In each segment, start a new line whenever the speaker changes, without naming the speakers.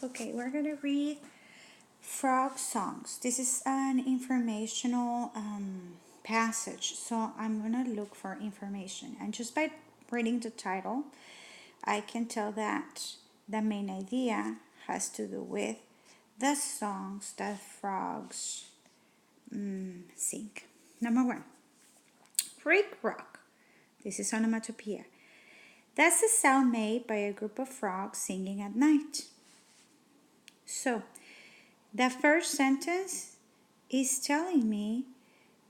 Okay, we're going to read frog songs. This is an informational passage, so I'm going to look for information. And just by reading the title, I can tell that the main idea has to do with the songs that frogs sing. Number one, Creek Rock. This is onomatopoeia. That's the sound made by a group of frogs singing at night. So, the first sentence is telling me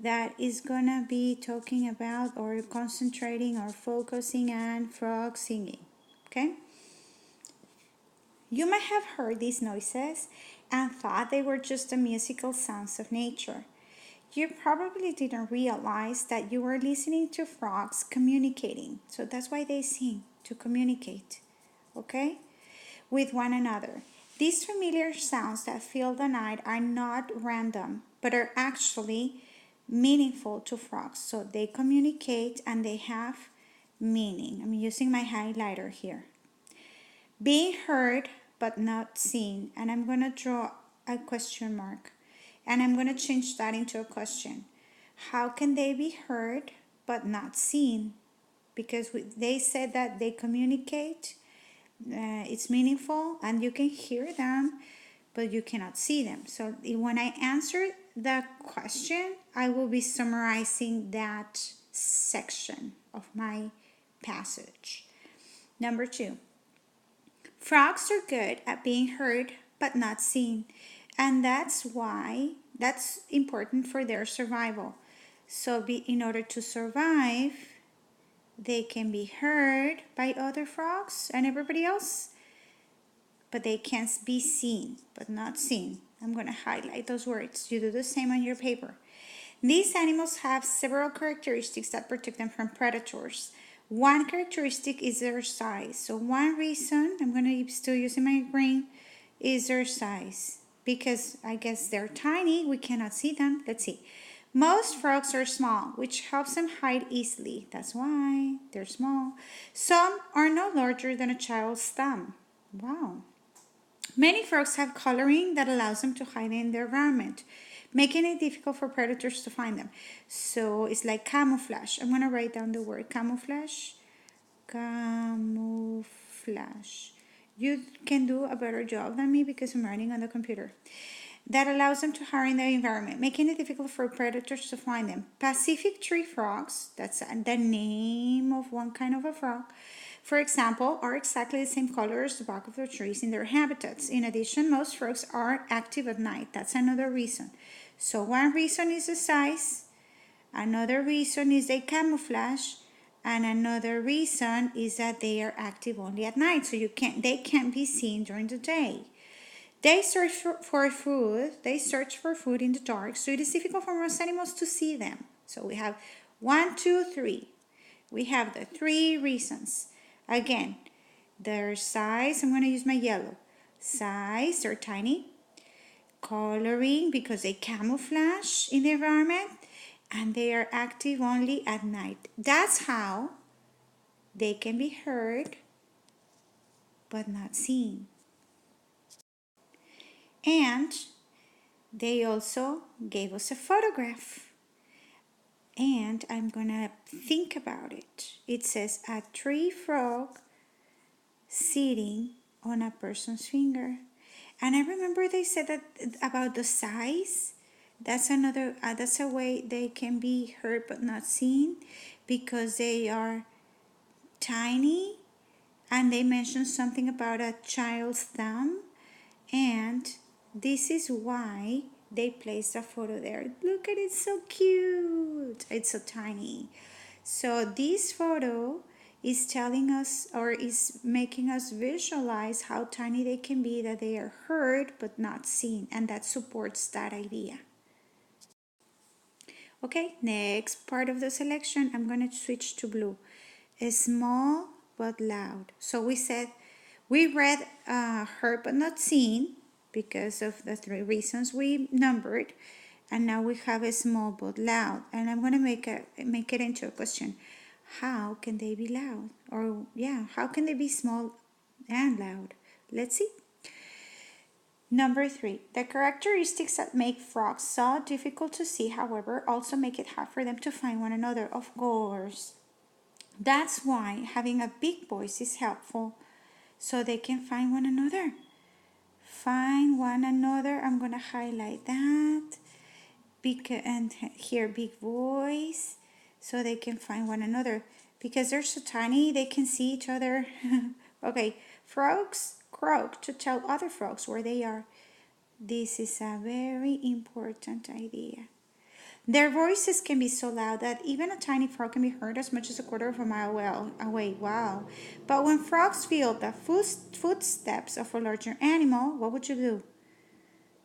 that it's gonna be talking about or concentrating or focusing on frog singing. Okay? You might have heard these noises and thought they were just the musical sounds of nature. You probably didn't realize that you were listening to frogs communicating. So that's why they sing, to communicate. Okay? With one another. These familiar sounds that fill the night are not random, but are actually meaningful to frogs. So they communicate and they have meaning. I'm using my highlighter here. Being heard but not seen. And I'm going to draw a question mark. And I'm going to change that into a question. How can they be heard but not seen? Because they said that they communicate. It's meaningful and you can hear them, but you cannot see them. So when I answer the question, I will be summarizing that section of my passage. Number two, frogs are good at being heard but not seen, and that's why that's important for their survival. So in order to survive, they can be heard by other frogs and everybody else, but they can't be seen, but not seen. I'm going to highlight those words. You do the same on your paper. These animals have several characteristics that protect them from predators. One characteristic is their size. So one reason, I'm going to still using my green, is their size. Because I guess they're tiny, we cannot see them. Let's see. Most frogs are small, which helps them hide easily. That's why they're small. Some are no larger than a child's thumb. Wow. Many frogs have coloring that allows them to hide in their environment, making it difficult for predators to find them. So it's like camouflage. I'm going to write down the word camouflage. Camouflage. You can do a better job than me because I'm writing on the computer. That allows them to hide in their environment, making it difficult for predators to find them. Pacific tree frogs, that's the name of one kind of a frog, for example, are exactly the same color as the bark of the trees in their habitats. In addition, most frogs are active at night. That's another reason. So one reason is the size, another reason is they camouflage, and another reason is that they are active only at night. So they can't be seen during the day. They search for food. They search for food in the dark, so it is difficult for most animals to see them. So we have 1, 2, 3. We have the 3 reasons. Again, their size, I'm going to use my yellow. Size, they're tiny. Coloring, because they camouflage in the environment. And they are active only at night. That's how they can be heard but not seen. And they also gave us a photograph. And I'm going to think about it. It says a tree frog sitting on a person's finger. And I remember they said that about the size. That's a way they can be heard but not seen, because they are tiny, and they mentioned something about a child's thumb, and this is why they placed a photo there. Look at it, so cute. It's so tiny. So this photo is telling us, or is making us visualize how tiny they can be, that they are heard but not seen, and that supports that idea. Okay, next part of the selection, I'm going to switch to blue. Small but loud. So we read heard but not seen because of the 3 reasons we numbered, and now we have a small but loud, and I'm going to make it into a question. How can they be loud? Or how can they be small and loud? Let's see. Number 3, the characteristics that make frogs so difficult to see, however, also make it hard for them to find one another, of course. That's why having a big voice is helpful, so they can find one another. Find one another. I'm going to highlight that. And here, big voice, so they can find one another. Because they're so tiny, they can see each other. Okay, frogs croak to tell other frogs where they are. This is a very important idea. Their voices can be so loud that even a tiny frog can be heard as much as a quarter of a mile away. Wow. But when frogs feel the footsteps of a larger animal, what would you do?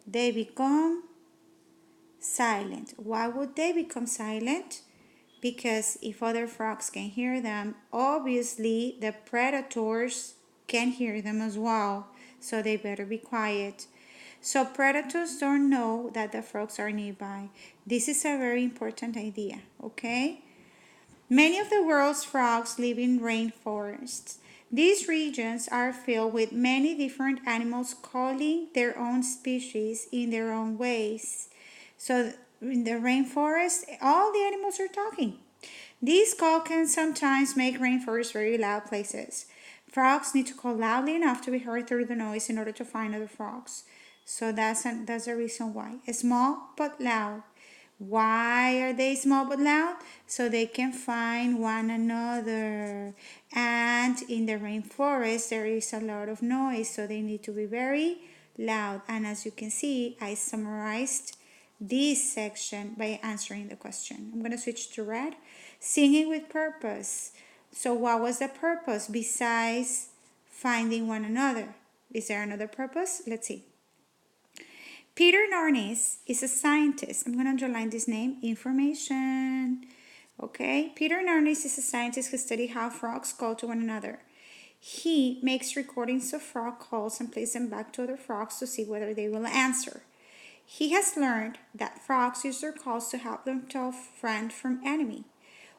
They become silent. Why would they become silent? Because if other frogs can hear them, obviously the predators can hear them as well. So they better be quiet. So predators don't know that the frogs are nearby. This is a very important idea, okay? Many of the world's frogs live in rainforests. These regions are filled with many different animals calling their own species in their own ways. So in the rainforest, all the animals are talking. These calls can sometimes make rainforests very loud places. Frogs need to call loudly enough to be heard through the noise in order to find other frogs. So that's the reason why. Small but loud. Why are they small but loud? So they can find one another. And in the rainforest, there is a lot of noise, so they need to be very loud. And as you can see, I summarized this section by answering the question. I'm going to switch to red. Singing with purpose. So what was the purpose besides finding one another? Is there another purpose? Let's see. Peter Narnis is a scientist. I'm going to underline this name, information. Okay, Peter Narnis is a scientist who studied how frogs call to one another. He makes recordings of frog calls and plays them back to other frogs to see whether they will answer. He has learned that frogs use their calls to help them tell friend from enemy.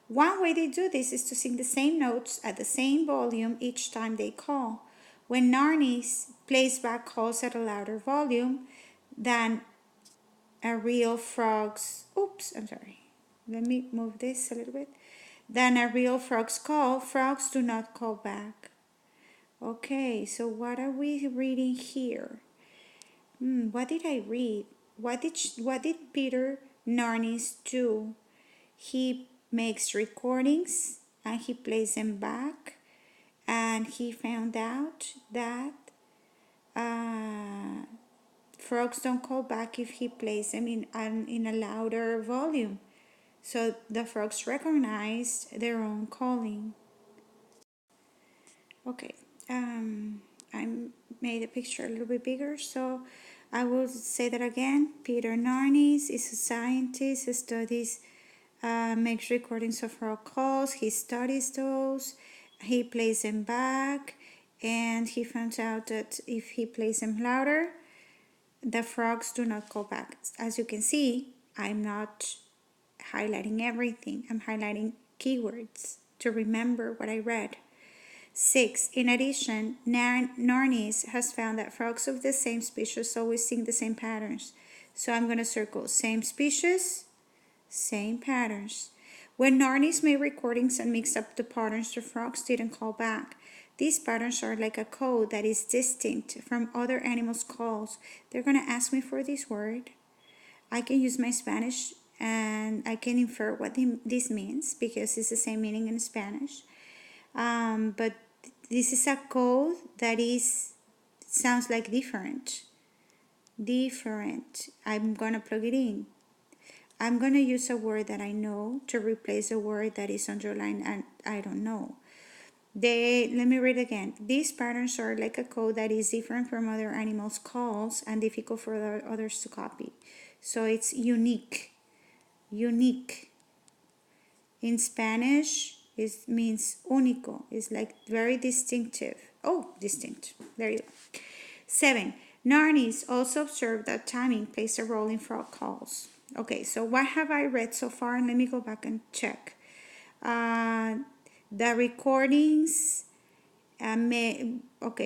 One way they do this is to sing the same notes at the same volume each time they call. When Narnis plays back calls at a louder volume than a real frog's, let me move this a little bit. Than a real frog's call, frogs do not call back. Okay, so what are we reading here? What did I read? What did Peter Narnis do? He makes recordings and he plays them back, and he found out that frogs don't call back if he plays them in a louder volume. So the frogs recognized their own calling. Okay, I made the picture a little bit bigger, so I will say that again. Peter Narnis is a scientist who studies, makes recordings of frog calls. He studies those, he plays them back, and he finds out that if he plays them louder, the frogs do not call back. As you can see, I'm not highlighting everything. I'm highlighting keywords to remember what I read. 6. In addition, Narnis has found that frogs of the same species always sing the same patterns. So I'm going to circle same species, same patterns. When Narnis made recordings and mixed up the patterns, the frogs didn't call back. These patterns are like a code that is distinct from other animals' calls. They're going to ask me for this word. I can use my Spanish and I can infer what this means because it's the same meaning in Spanish. But this is a code that sounds like different. I'm going to plug it in. I'm going to use a word that I know to replace a word that is underlined and I don't know. Let me read again. These patterns are like a code that is different from other animals' calls and difficult for others to copy. So it's unique. Unique. In Spanish, it means único. It's like very distinctive. Oh, distinct. There you go. 7. Narnis also observed that timing plays a role in frog calls. Okay, so what have I read so far? And let me go back and check. The recordings,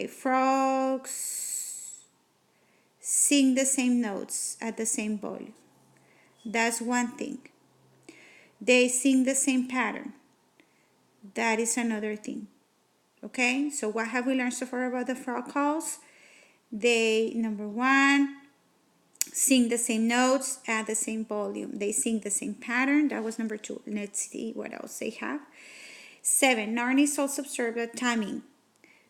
frogs sing the same notes at the same volume. That's one thing. They sing the same pattern. That is another thing. Okay, so what have we learned so far about the frog calls? They, number one, sing the same notes at the same volume. They sing the same pattern. That was number two. Let's see what else they have. 7, narnies also observe the timing.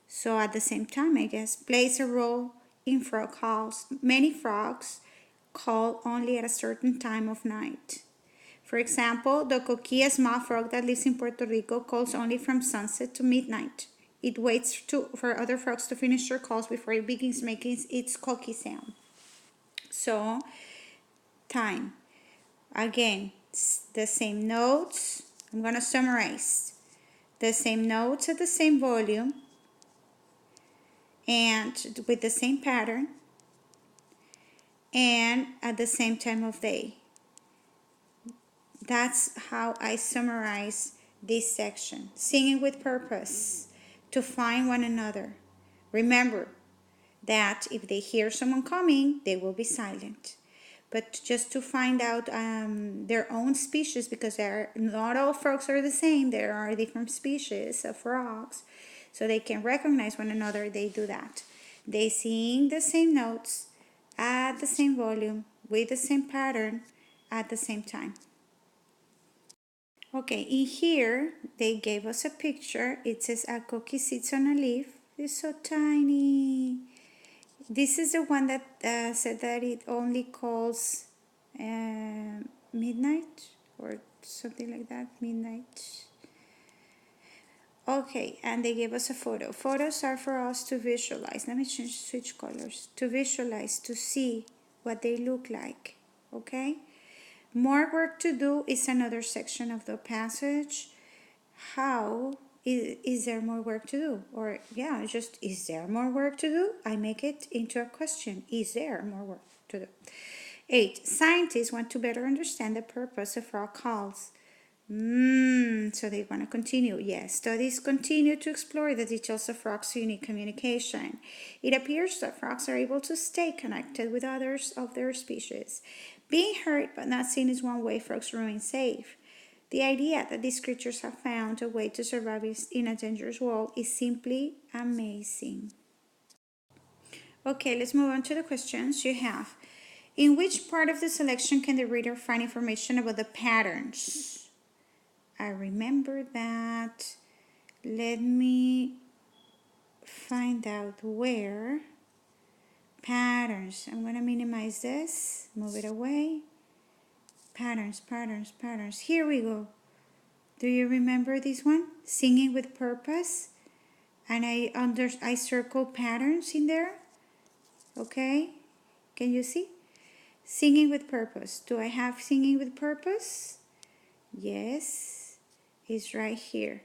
So at the same time, I guess, plays a role in frog calls. Many frogs call only at a certain time of night. For example, the coquilla small frog that lives in Puerto Rico calls only from sunset to midnight. It waits for other frogs to finish their calls before it begins making its coqui sound. So, time. Again, the same notes. I'm going to summarize. The same notes at the same volume and with the same pattern and at the same time of day. That's how I summarize this section. Singing with purpose, to find one another. Remember that if they hear someone coming, they will be silent. But just to find out their own species, because not all frogs are the same, there are different species of frogs, so they can recognize one another, they do that. They sing the same notes at the same volume with the same pattern at the same time. Okay, in here they gave us a picture. It says a coqui sits on a leaf. It's so tiny. This is the one that said that it only calls midnight or something like that, midnight. Okay, and they gave us a photo. Photos are for us to visualize. Let me switch colors. To visualize, to see what they look like, okay? More work to do is another section of the passage. How is there more work to do? Or yeah, just is there more work to do? I make it into a question. Is there more work to do? 8, scientists want to better understand the purpose of frog calls. So they want to continue. Yes, studies continue to explore the details of frogs' unique communication. It appears that frogs are able to stay connected with others of their species. Being heard but not seen is one way frogs remain safe. The idea that these creatures have found a way to survive in a dangerous world is simply amazing. Okay, let's move on to the questions you have. In which part of the selection can the reader find information about the patterns? I remember that. Let me find out where. Patterns. I'm going to minimize this, move it away. Patterns, patterns, patterns. Here we go. Do you remember this one? Singing with purpose. And I circle patterns in there. Okay? Can you see? Singing with purpose. Do I have singing with purpose? Yes. It's right here.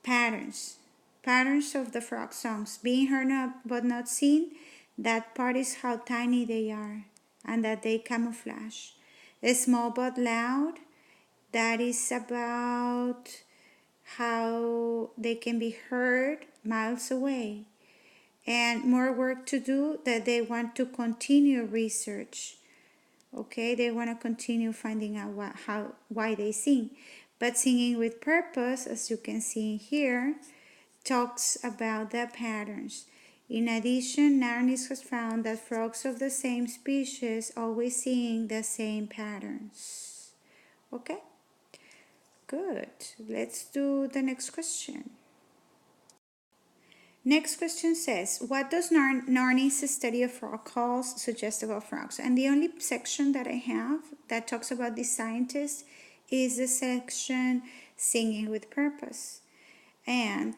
Patterns. Patterns of the frog songs. Being heard but not seen. That part is how tiny they are and that they camouflage. Small but loud. That is about how they can be heard miles away. And more work to do, that they want to continue research. Okay, they want to continue finding out why they sing. But singing with purpose, as you can see here, talks about the patterns. In addition, narnists has found that frogs of the same species always sing the same patterns. Okay? Good. Let's do the next question. Next question says, what does Narni's study of frog calls suggest about frogs? And the only section that I have that talks about these scientists is the section Singing with Purpose. And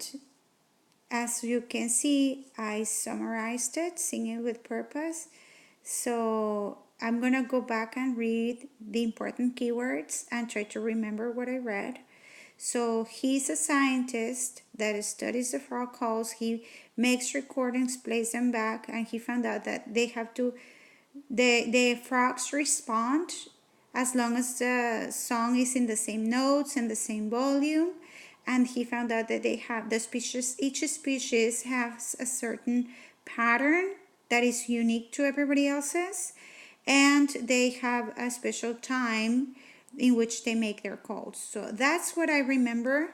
as you can see, I summarized it, Singing with Purpose. So I'm going to go back and read the important keywords and try to remember what I read. So he's a scientist that studies the frog calls. He makes recordings, plays them back, and he found out that they have to, the frogs respond as long as the song is in the same notes and the same volume. And he found out that they have each species has a certain pattern that is unique to everybody else's, and they have a special time in which they make their calls. So that's what I remember.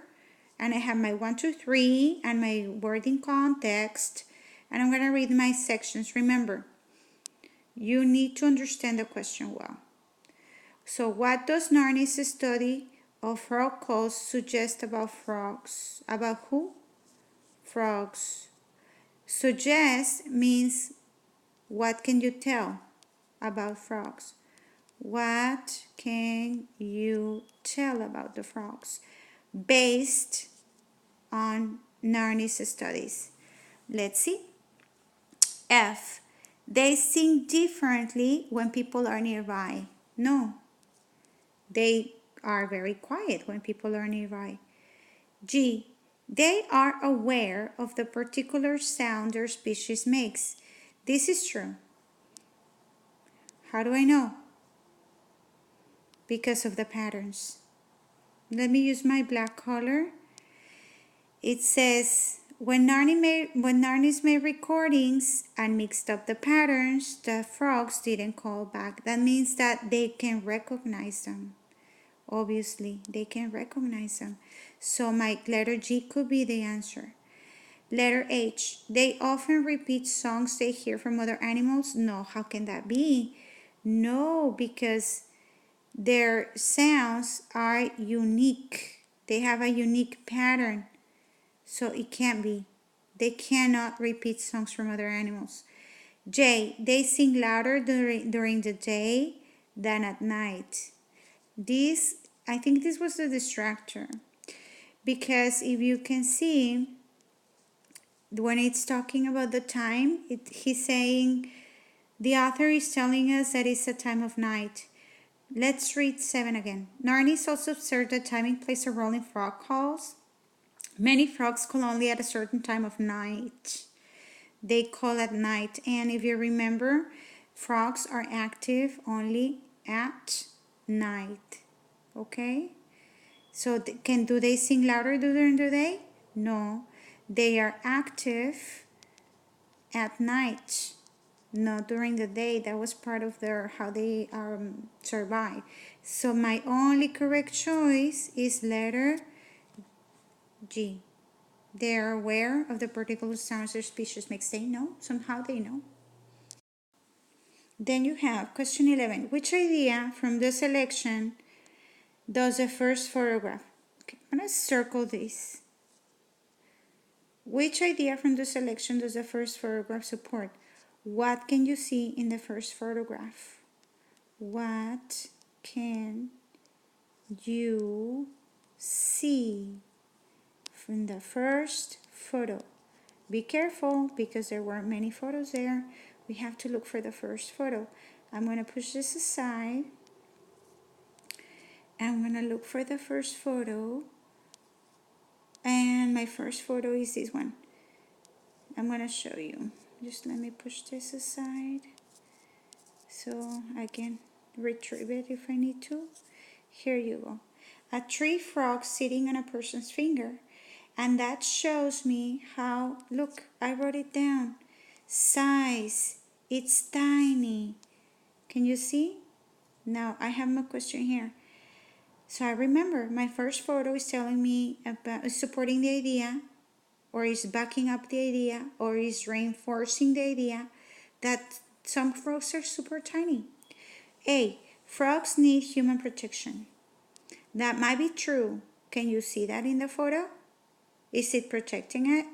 And I have my 1, 2, 3 and my wording context. And I'm going to read my sections. Remember, you need to understand the question well. So what does Narni's study of frog calls suggest about frogs? About who? Frogs. Suggest means what can you tell about frogs? What can you tell about the frogs based on Narni's studies? Let's see. F. They sing differently when people are nearby. No. They are very quiet when people are nearby. G. They are aware of the particular sound their species makes. This is true. How do I know? Because of the patterns. Let me use my black color. It says, when Narni's made recordings and mixed up the patterns, the frogs didn't call back. That means that they can recognize them. Obviously, they can recognize them. So my letter G could be the answer. Letter H, they often repeat songs they hear from other animals. No, how can that be? No, because their sounds are unique. They have a unique pattern. So it can't be. They cannot repeat songs from other animals. J, they sing louder during the day than at night. I think this was the distractor. Because if you can see, when it's talking about the time, he's saying, the author is telling us that it's a time of night. Let's read 7 again. Narnis also observed that timing plays a role in frog calls. Many frogs call only at a certain time of night. They call at night. And if you remember, frogs are active only at night. Okay? So do they sing louder during the day? No. They are active at night, not during the day. That was part of how they survive. So my only correct choice is letter G. They are aware of the particular sounds their species makes. They know. Somehow they know. Then you have question 11. Which idea from the selection does the first photograph? Okay, I'm going to circle this. Which idea from the selection does the first photograph support? What can you see in the first photograph? What can you see from the first photo? Be careful because there weren't many photos there. We have to look for the first photo. I'm going to push this aside. I'm going to look for the first photo. And my first photo is this one. I'm going to show you. Just let me push this aside so I can retrieve it if I need to. Here you go. A tree frog sitting on a person's finger. And that shows me how, look, I wrote it down. Size, it's tiny. Can you see? Now I have my question here. So I remember my first photo is telling me about supporting the idea, or is backing up the idea, or is reinforcing the idea that some frogs are super tiny. A, frogs need human protection. That might be true. Can you see that in the photo? Is it protecting it?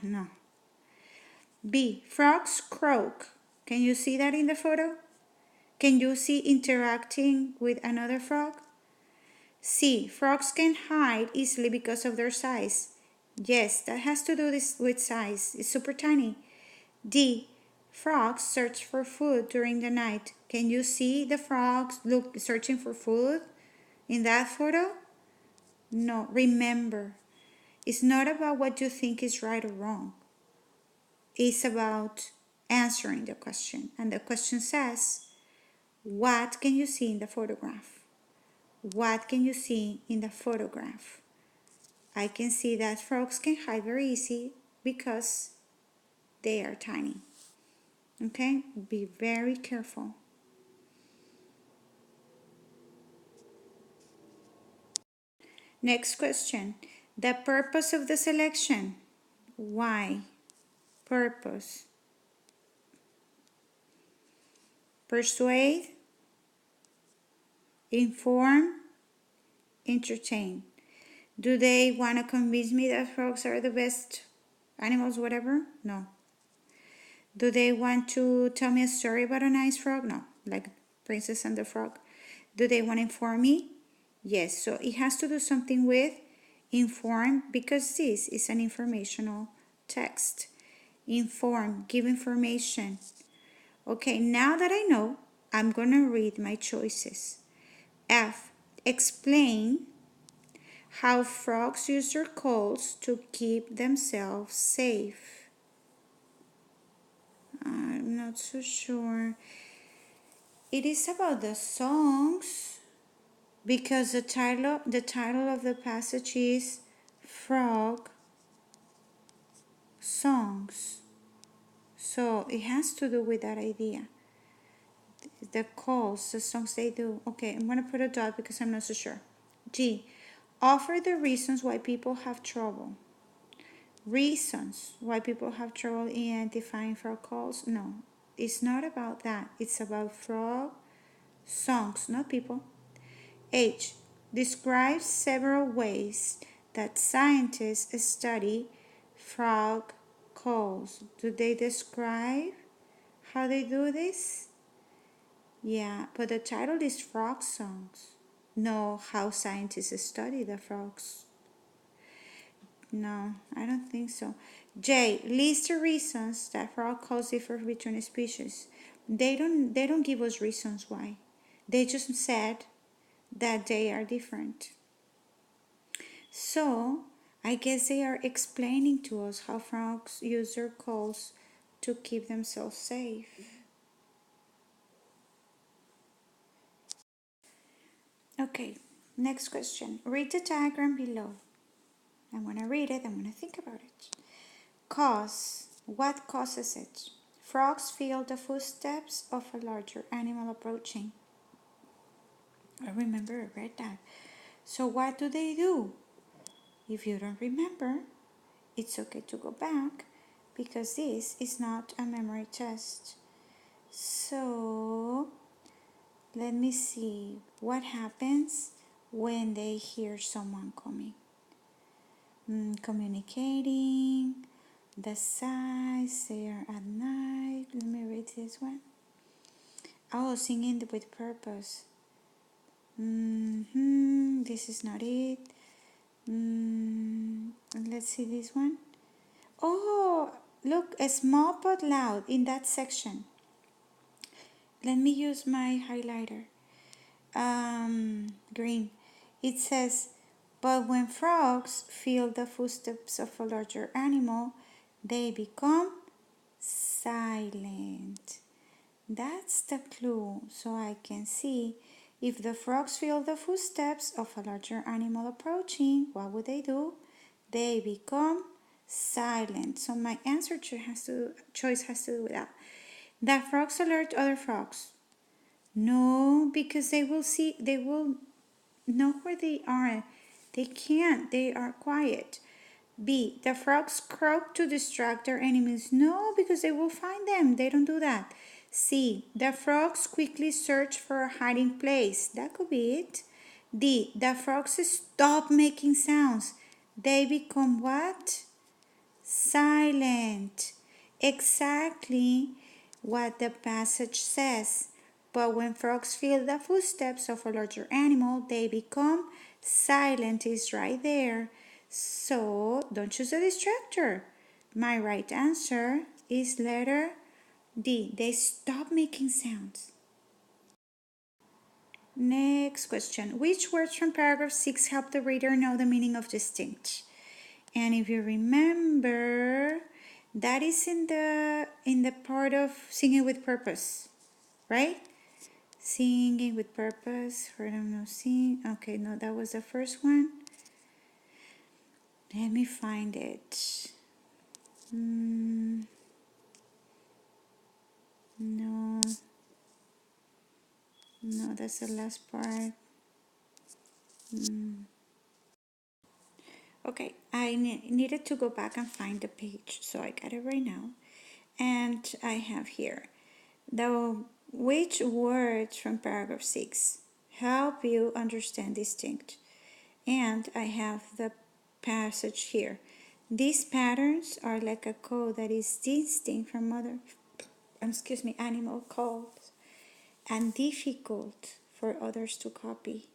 No. B, frogs croak. Can you see that in the photo? Can you see interacting with another frog? C, frogs can hide easily because of their size. Yes, that has to do with size. It's super tiny. D, frogs search for food during the night. Can you see the frogs searching for food in that photo? No, remember, it's not about what you think is right or wrong. It's about answering the question. And the question says, what can you see in the photograph? What can you see in the photograph? I can see that frogs can hide very easy because They are tiny. Okay? Be very careful. Next question. The purpose of the selection. Why? Purpose. Persuade, inform, entertain. Do they want to convince me that frogs are the best animals, whatever? No. Do they want to tell me a story about a nice frog? No. Like Princess and the Frog. Do they want to inform me? Yes. So it has to do something with inform, because this is an informational text. Inform, give information. Okay, now that I know, I'm going to read my choices. F. Explain how frogs use their calls to keep themselves safe. I'm not so sure. It is about the songs, because the title of the passage is Frog Songs. So it has to do with that idea. The calls, the songs they do. Okay, I'm going to put a dot because I'm not so sure. G. Offer the reasons why people have trouble. Reasons why people have trouble identifying frog calls? No, it's not about that. It's about frog songs, not people. H. Describe several ways that scientists study frog calls. Do they describe how they do this? Yeah, but the title is Frog Songs. No, how scientists study the frogs. No, I don't think so. J. List the reasons that frog calls differ between species. They don't give us reasons why. They just said that they are different. So I guess they are explaining to us how frogs use their calls to keep themselves safe. Okay, next question. Read the diagram below. I'm going to read it, I'm going to think about it. Cause. What causes it? Frogs feel the footsteps of a larger animal approaching. I remember I read that. So what do they do? If you don't remember, it's okay to go back, because this is not a memory test. So let me see what happens when they hear someone coming. Communicating, the size, they are at night. Let me read this one. Oh, singing with purpose. This is not it. Let's see this one. Oh, look, a small but loud in that section. Let me use my highlighter. Green. It says, but when frogs feel the footsteps of a larger animal, they become silent. That's the clue. So I can see, if the frogs feel the footsteps of a larger animal approaching, what would they do? They become silent. So my choice has to do with that. The frogs alert other frogs. No, because they will know where they are. They can't. They are quiet. B. The frogs croak to distract their enemies. No, because they will find them. They don't do that. C. The frogs quickly search for a hiding place. That could be it. D. The frogs stop making sounds. They become what? Silent. Exactly what the passage says. But when frogs feel the footsteps of a larger animal, they become silent. Is right there. So don't choose a distractor. My right answer is letter D. They stop making sounds. Next question. Which words from paragraph 6 help the reader know the meaning of distinct? And if you remember, that is in the part of singing with purpose, right? Singing with purpose. For them no sing. Okay, no, that was the first one. Let me find it. No, that's the last part. Okay, I needed to go back and find the page, so I got it right now. And I have here the which words from paragraph 6 help you understand distinct. And I have the passage here. These patterns are like a code that is distinct from other, animal codes and difficult for others to copy.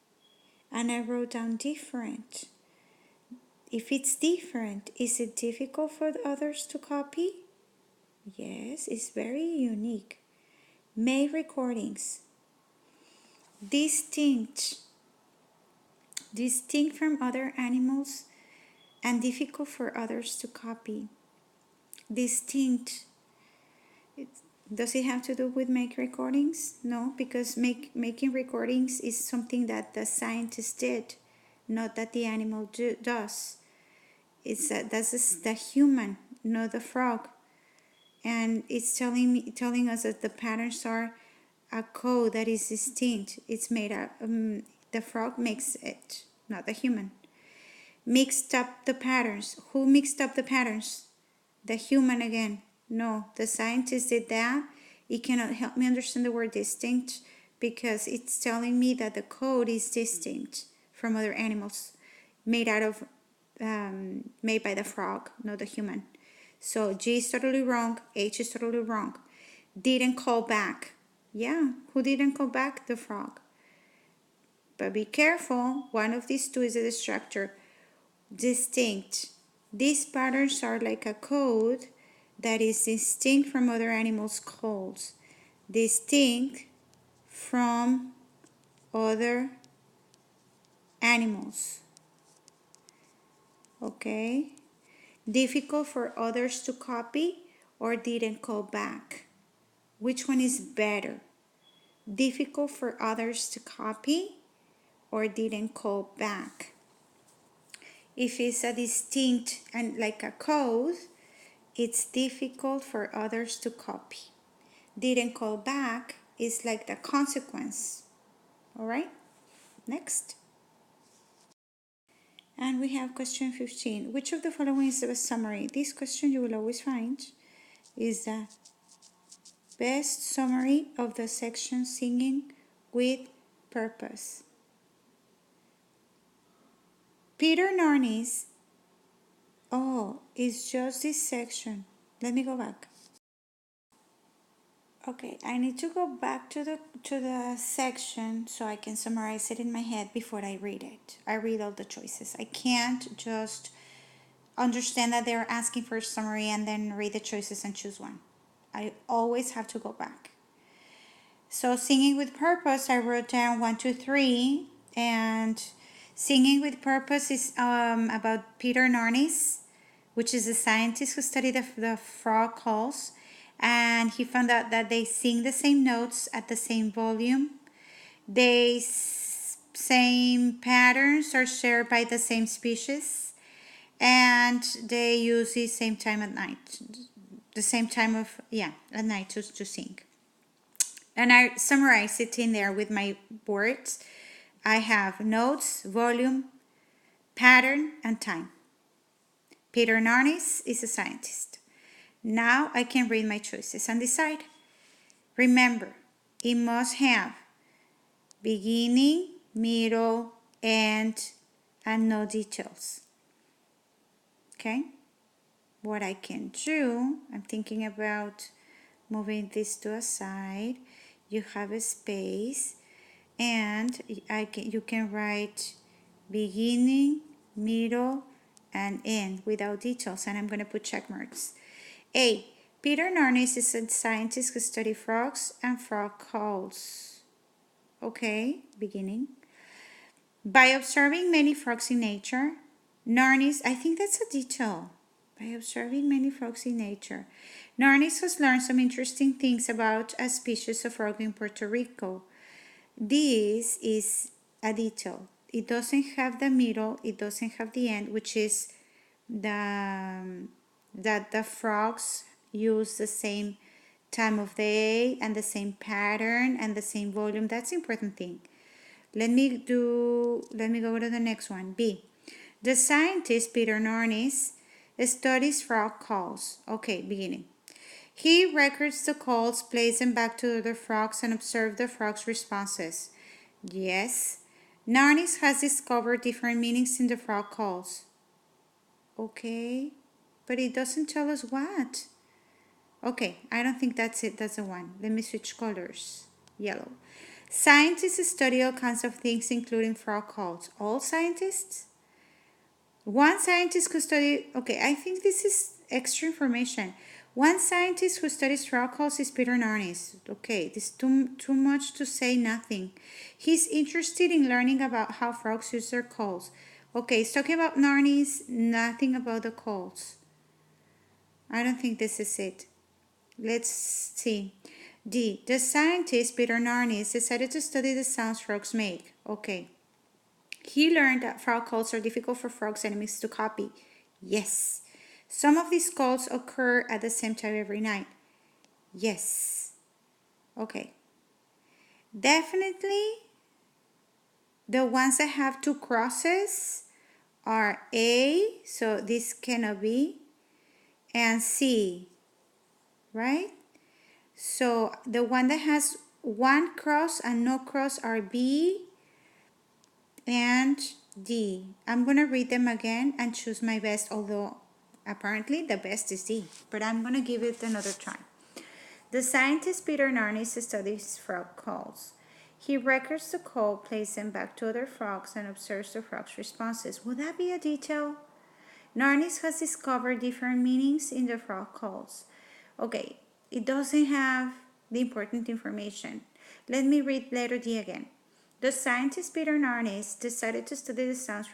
And I wrote down different. If it's different, is it difficult for others to copy? Yes, it's very unique. Make recordings. Distinct. Distinct from other animals and difficult for others to copy. Distinct. Does it have to do with make recordings? No, because making recordings is something that the scientist did, not that the animal does. That's the human, not the frog. And it's telling us that the patterns are a code that is distinct. It's made up. The frog makes it, not the human. Mixed up the patterns. Who mixed up the patterns? The human again. No, the scientist did that. It cannot help me understand the word distinct because it's telling me that the code is distinct from other animals, made out of, made by the frog, not the human. So G is totally wrong. H is totally wrong. Didn't call back. Yeah, who didn't call back? The frog. But be careful. One of these two is a distractor. Distinct. These patterns are like a code that is distinct from other animals' codes. Distinct from other animals. Okay? Difficult for others to copy or didn't call back. Which one is better? Difficult for others to copy or didn't call back? If it's a distinct and like a code, it's difficult for others to copy. Didn't call back is like the consequence. All right, next. And we have question 15. Which of the following is the summary? This question you will always find is the best summary of the section singing with purpose. Peter Narnis. Oh, it's just this section. Let me go back. Okay, I need to go back to the section so I can summarize it in my head before I read it. I read all the choices. I can't just understand that they're asking for a summary and then read the choices and choose one. I always have to go back. So singing with purpose, I wrote down 1, 2, 3, and singing with purpose is about Peter Narnis, which is a scientist who studied the frog calls, and he found out that they sing the same notes at the same volume. Same patterns are shared by the same species, and they use the same time at night, the same time of at night to sing. And I summarize it in there with my words. I have notes, volume, pattern, and time. Peter Narnis is a scientist. Now I can read my choices and decide. Remember, it must have beginning, middle, end, and no details. Okay? What I can do, I'm thinking about moving this to a side. You have a space, and you can write beginning, middle, and end without details, and I'm going to put check marks. A. Peter Narnis is a scientist who studies frogs and frog calls. Okay, beginning. By observing many frogs in nature, Narnis, I think that's a detail. By observing many frogs in nature, Narnis has learned some interesting things about a species of frog in Puerto Rico. This is a detail. It doesn't have the middle, it doesn't have the end, which is that the frogs use the same time of day and the same pattern and the same volume. That's the important thing. Let me go to the next one. B. The scientist Peter Narnis studies frog calls. Okay, beginning. He records the calls, plays them back to the frogs, and observes the frogs' responses. Yes. Narnis has discovered different meanings in the frog calls. Okay, but it doesn't tell us what. Okay, I don't think that's it. That's the one. Let me switch colors. Yellow. Scientists study all kinds of things, including frog calls. All scientists? One scientist who studied, okay, I think this is extra information. One scientist who studies frog calls is Peter Narnis. Okay, this is too much to say nothing. He's interested in learning about how frogs use their calls. Okay, it's talking about Narnis, nothing about the calls. I don't think this is it. Let's see. D. The scientist Peter Narnis decided to study the sounds frogs make. Okay. He learned that frog calls are difficult for frogs' enemies to copy. Yes. Some of these calls occur at the same time every night. Yes. Okay. Definitely the ones that have two crosses are A, so this cannot be, and C, right? So the one that has one cross and no cross are B and D. I'm going to read them again and choose my best, although apparently the best is D, but I'm going to give it another try. The scientist Peter Narnis studies frog calls. He records the call, plays them back to other frogs, and observes the frogs' responses. Would that be a detail? Narnis has discovered different meanings in the frog calls. Okay, it doesn't have the important information. Let me read letter D again. The scientist Peter Narnis decided to study the sounds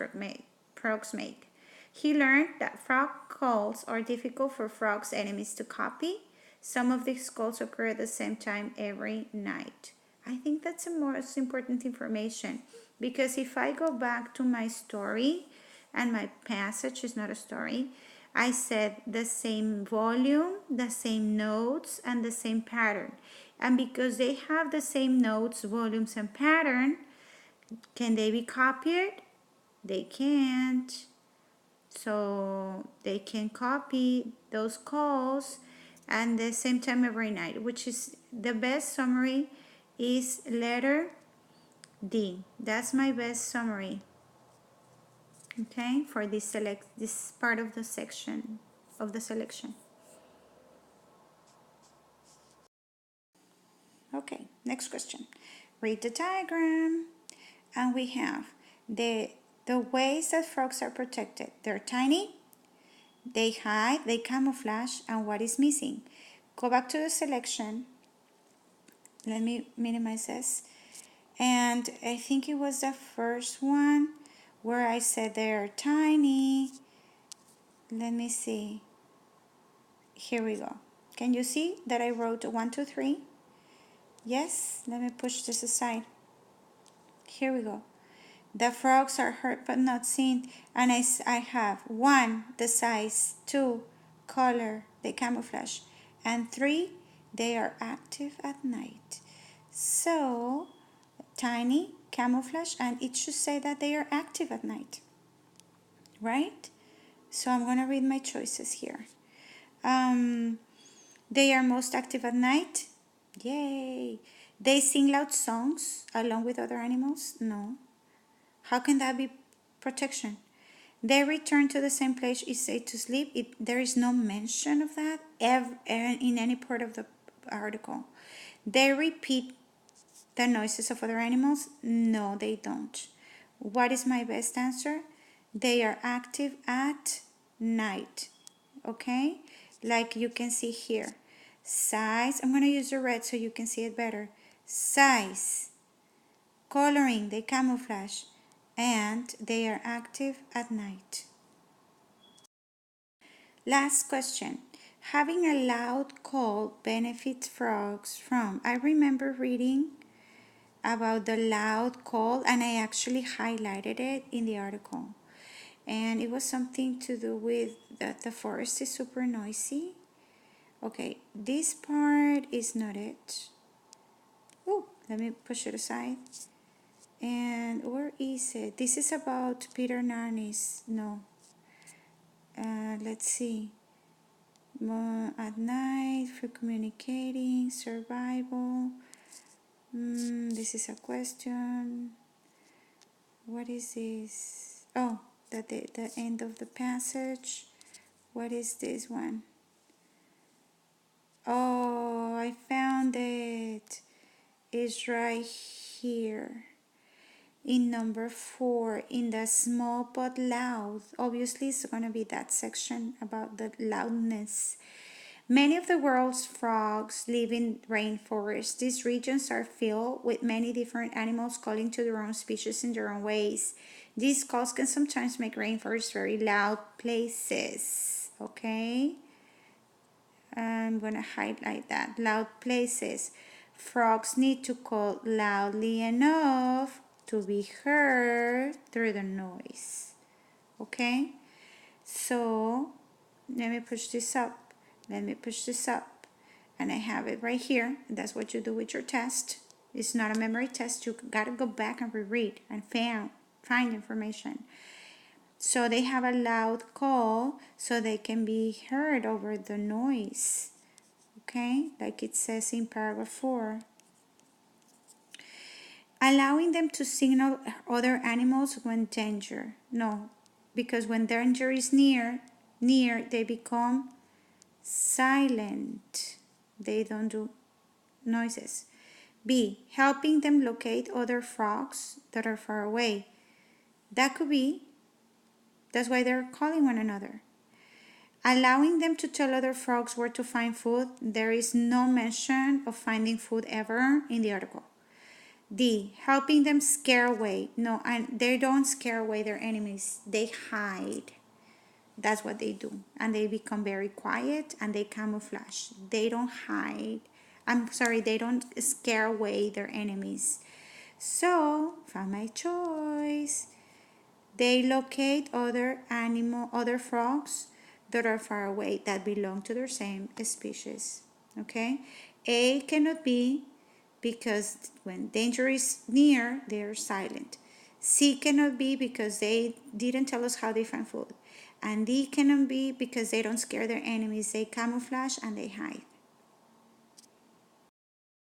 frogs make. He learned that frog calls are difficult for frogs' enemies to copy. Some of these calls occur at the same time every night. I think that's the most important information, because if I go back to my story, and my passage is not a story, I said the same volume, the same notes, and the same pattern. And because they have the same notes, volumes, and pattern, can they be copied? They can't. So they can copy those calls at the same time every night, which is the best summary is letter D. That's my best summary. Okay, for this part of the section of the selection. Okay, next question. Read the diagram, and we have the ways that frogs are protected. They're tiny, they hide, they camouflage, and what is missing? Go back to the selection. Let me minimize this. And I think it was the first one where I said they're tiny. Let me see. Here we go. Can you see that I wrote 1, 2, 3? Yes, let me push this aside. Here we go. The frogs are heard but not seen. And I have 1, the size, 2, color, they camouflage. And 3, they are active at night. So, tiny, camouflage, and it should say that they are active at night. Right? So I'm going to read my choices here. They are most active at night. Yay. They sing loud songs along with other animals? No. How can that be protection? They return to the same place each day to sleep. There is no mention of that in any part of the article. They repeat the noises of other animals? No, they don't. What is my best answer? They are active at night. Okay? Like you can see here. Size, I'm going to use the red so you can see it better. Size, coloring, they camouflage, and they are active at night. Last question. Having a loud call benefits frogs from. I remember reading about the loud call, and I actually highlighted it in the article. And it was something to do with that the forest is super noisy. Okay, this part is not it. Oh, let me push it aside. And where is it? This is about Peter Narnis. No. Let's see. At night, for communicating, survival. This is a question. What is this? Oh, the end of the passage. What is this one? Oh, I found it. It's right here. In number 4, in the small but loud. Obviously, it's going to be that section about the loudness. Many of the world's frogs live in rainforests. These regions are filled with many different animals calling to their own species in their own ways. These calls can sometimes make rainforests very loud places. Okay? I'm going to highlight that. Loud places. Frogs need to call loudly enough to be heard through the noise. Okay? So, let me push this up. Let me push this up. And I have it right here. That's what you do with your test. It's not a memory test. You gotta go back and reread and find information. So they have a loud call so they can be heard over the noise. Okay, like it says in paragraph 4. Allowing them to signal other animals when danger. No, because when danger is near, they become silent. They don't do noises. B, helping them locate other frogs that are far away. That could be, that's why they're calling one another. Allowing them to tell other frogs where to find food. There is no mention of finding food ever in the article. D, helping them scare away. No, and they don't scare away their enemies. They hide. That's what they do. And they become very quiet and they camouflage. They don't hide. I'm sorry, they don't scare away their enemies. So, found my choice. They locate other frogs that are far away that belong to their same species. Okay? A cannot be because when danger is near, they are silent. C cannot be because they didn't tell us how they find food. And D cannot be because they don't scare their enemies. They camouflage and they hide.